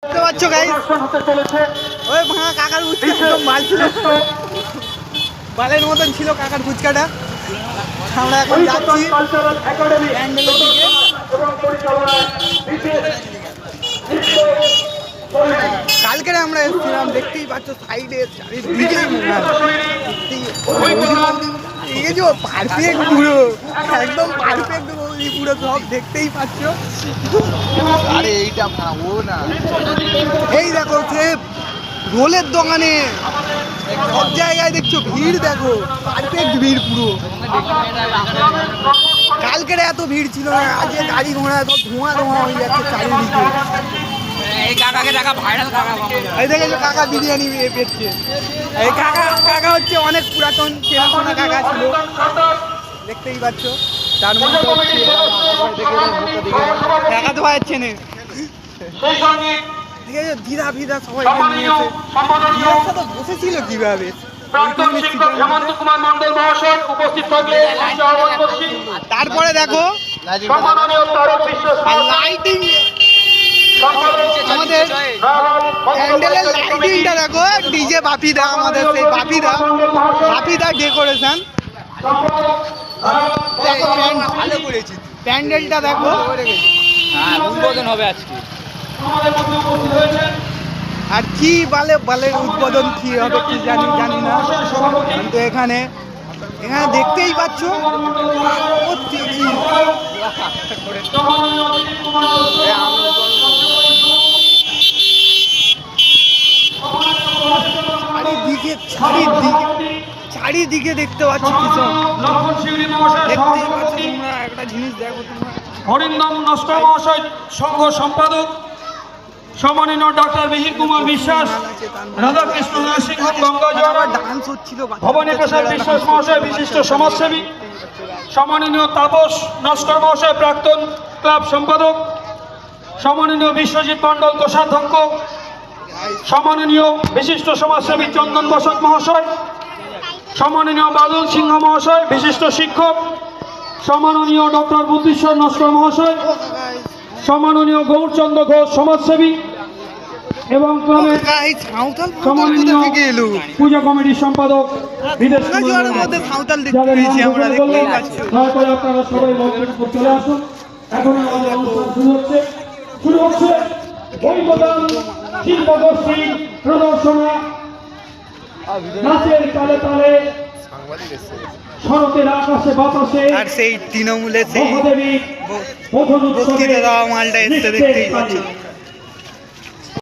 দেখতে পাচ্ছ গাইস, ওই ভাঙা কাকার ফুচকা একদম মাল ছিল, বালের মতন ছিল কাকার ফুচকাটা। আমরা এখন যাচ্ছি প্যান্ডেলের দিকে। কালকে আমরা এসেছিলাম, দেখতেই পাচ্ছ সাইডে চারিদিকে পারফেক্ট পুরো, একদম পারফেক্ট পুরো সব দেখতেই পাচ্ছ। আরে এইটা ও না, এই দেখো সে রোলের দোকানে সব জায়গায় দেখছো ভিড়, দেখো পারফেক্ট ভিড় পুরো। কালকের এত ভিড় ছিল না, আজকে গাড়ি ঘোড়া সব ধোঁয়া ধোঁয়া হয়ে যাচ্ছে চারিদিকে। এই কাকাকে দেখা ভাইরাল কাকা, এই দেখেছো কাকা বিরিয়ানি পেটছে। এই কাকা হচ্ছে অনেক পুরাতন চেনাশোনা কাকা ছিল, দেখতেই পাচ্ছ। তার মধ্যে কাকা তো পাচ্ছে না, ঠিক আছে ধীরা ভিদা সবাই বসেছিল কিভাবে। তারপরে দেখো লাইটিং, আমাদের প্যান্ডেলের লাইটিংটা দেখো, ডিজে বাপিদা, আমাদের সেই বাপিদা ডেকোরেশন। ভালো করেছি প্যান্ডেলটা দেখো, উদ্বোধন হবে আজকে। আর কি বালের উদ্বোধন কি হবে কি জানি না, কিন্তু এখানে দেখতেই পাচ্ছ চারিদিকে দেখতে পাচ্ছি কিছু, দেখতেই পাচ্ছ তোমরা। একটা জিনিস দেখো তোমরা, হরিন্দম নস্কর মহাশয় সংঘ সম্পাদক সম্মানীয় ডক্টর মিহির কুমার বিশ্বাস, রাধাকৃষ্ণ নরসিংহ গঙ্গাজোয়ার, ডান্স হচ্ছিল, ভবানী প্রসাদ বিশ্বাস মহাশয় বিশিষ্ট সমাজসেবী, সম্মানীয় তাপস নস্কর মহাশয় প্রাক্তন ক্লাব সম্পাদক, সম্মানীয় বিশ্বজিৎ মণ্ডল কোষাধ্যক্ষ, সম্মানীয় বিশিষ্ট সমাজসেবী চন্দন বসাক মহাশয়, সম্মানীয় বাদল সিংহ মহাশয় বিশিষ্ট শিক্ষক, সম্মাননীয় ডক্টর বুদ্ধিশ্বর নস্কর মহাশয়, সম্মাননীয় গৌরচন্দ্র ঘোষ সমাজসেবী এবং ক্লাবের সম্মাননীয় পূজা কমিটির সম্পাদক বিদেশ। আপনারা সবাই মঞ্চের উপর চলে আসুন। এখন আমাদের অনুষ্ঠান শুরু হচ্ছে বৈবদান শিল্পগোষ্ঠী প্রদর্শনা, নাচের তালে তালে শরতের আকাশে বাতাসে, আর সেই তৃণমূলে সেই বক্তৃতা দেওয়া মালটা এসে দেখতেই পাচ্ছ।